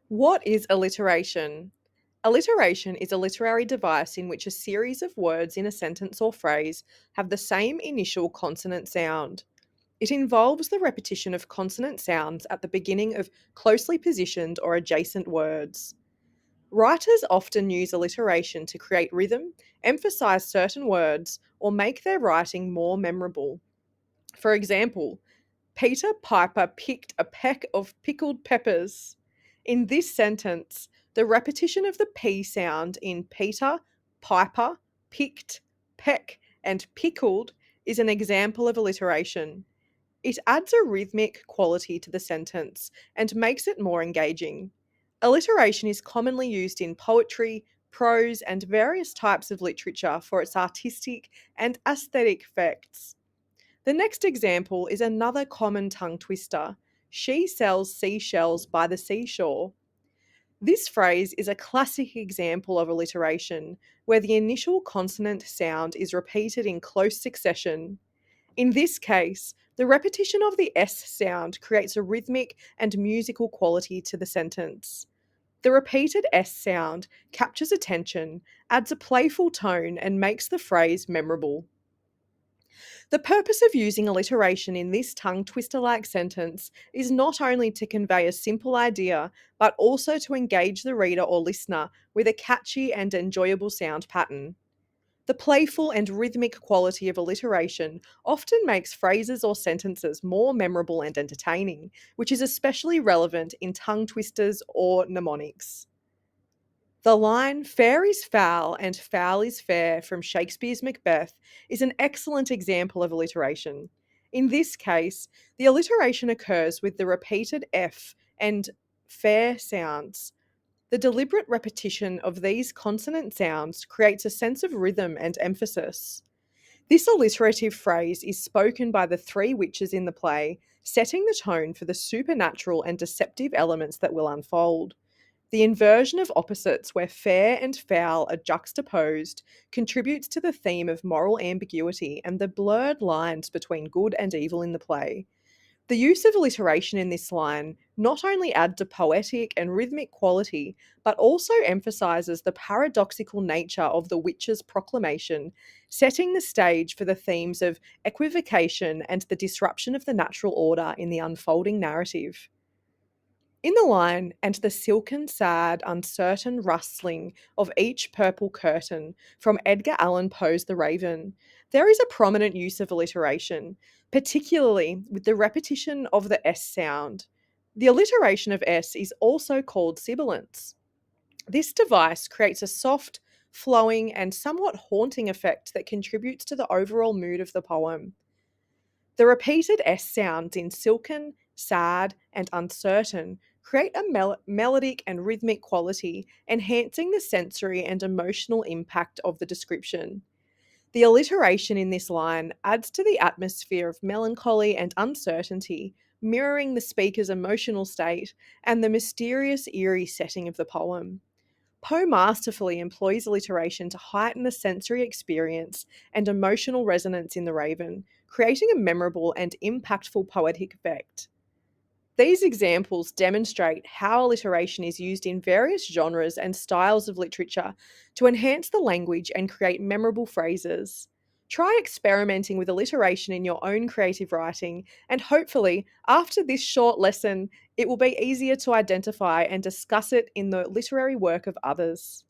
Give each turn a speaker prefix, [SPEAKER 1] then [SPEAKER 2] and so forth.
[SPEAKER 1] What is alliteration? Alliteration is a literary device in which a series of words in a sentence or phrase have the same initial consonant sound. It involves the repetition of consonant sounds at the beginning of closely positioned or adjacent words. Writers often use alliteration to create rhythm, emphasize certain words, or make their writing more memorable. For example, Peter Piper picked a peck of pickled peppers. In this sentence, the repetition of the P sound in Peter, Piper, picked, peck, and pickled is an example of alliteration. It adds a rhythmic quality to the sentence and makes it more engaging. Alliteration is commonly used in poetry, prose, and various types of literature for its artistic and aesthetic effects. The next example is another common tongue twister. She sells seashells by the seashore. This phrase is a classic example of alliteration, where the initial consonant sound is repeated in close succession. In this case, the repetition of the S sound creates a rhythmic and musical quality to the sentence. The repeated S sound captures attention, adds a playful tone, and makes the phrase memorable. The purpose of using alliteration in this tongue twister like sentence is not only to convey a simple idea, but also to engage the reader or listener with a catchy and enjoyable sound pattern. The playful and rhythmic quality of alliteration often makes phrases or sentences more memorable and entertaining, which is especially relevant in tongue twisters or mnemonics. The line fair is foul and foul is fair from Shakespeare's Macbeth is an excellent example of alliteration. In this case, the alliteration occurs with the repeated F and fair sounds. The deliberate repetition of these consonant sounds creates a sense of rhythm and emphasis. This alliterative phrase is spoken by the three witches in the play, setting the tone for the supernatural and deceptive elements that will unfold. The inversion of opposites, where fair and foul are juxtaposed, contributes to the theme of moral ambiguity and the blurred lines between good and evil in the play. The use of alliteration in this line not only adds a poetic and rhythmic quality, but also emphasises the paradoxical nature of the witch's proclamation, setting the stage for the themes of equivocation and the disruption of the natural order in the unfolding narrative. In the line, and the silken, sad, uncertain rustling of each purple curtain from Edgar Allan Poe's The Raven, there is a prominent use of alliteration, particularly with the repetition of the S sound. The alliteration of S is also called sibilance. This device creates a soft, flowing, and somewhat haunting effect that contributes to the overall mood of the poem. The repeated S sounds in silken, sad, and uncertain create a melodic and rhythmic quality, enhancing the sensory and emotional impact of the description. The alliteration in this line adds to the atmosphere of melancholy and uncertainty, mirroring the speaker's emotional state and the mysterious, eerie setting of the poem. Poe masterfully employs alliteration to heighten the sensory experience and emotional resonance in The Raven, creating a memorable and impactful poetic effect. These examples demonstrate how alliteration is used in various genres and styles of literature to enhance the language and create memorable phrases. Try experimenting with alliteration in your own creative writing, and hopefully, after this short lesson, it will be easier to identify and discuss it in the literary work of others.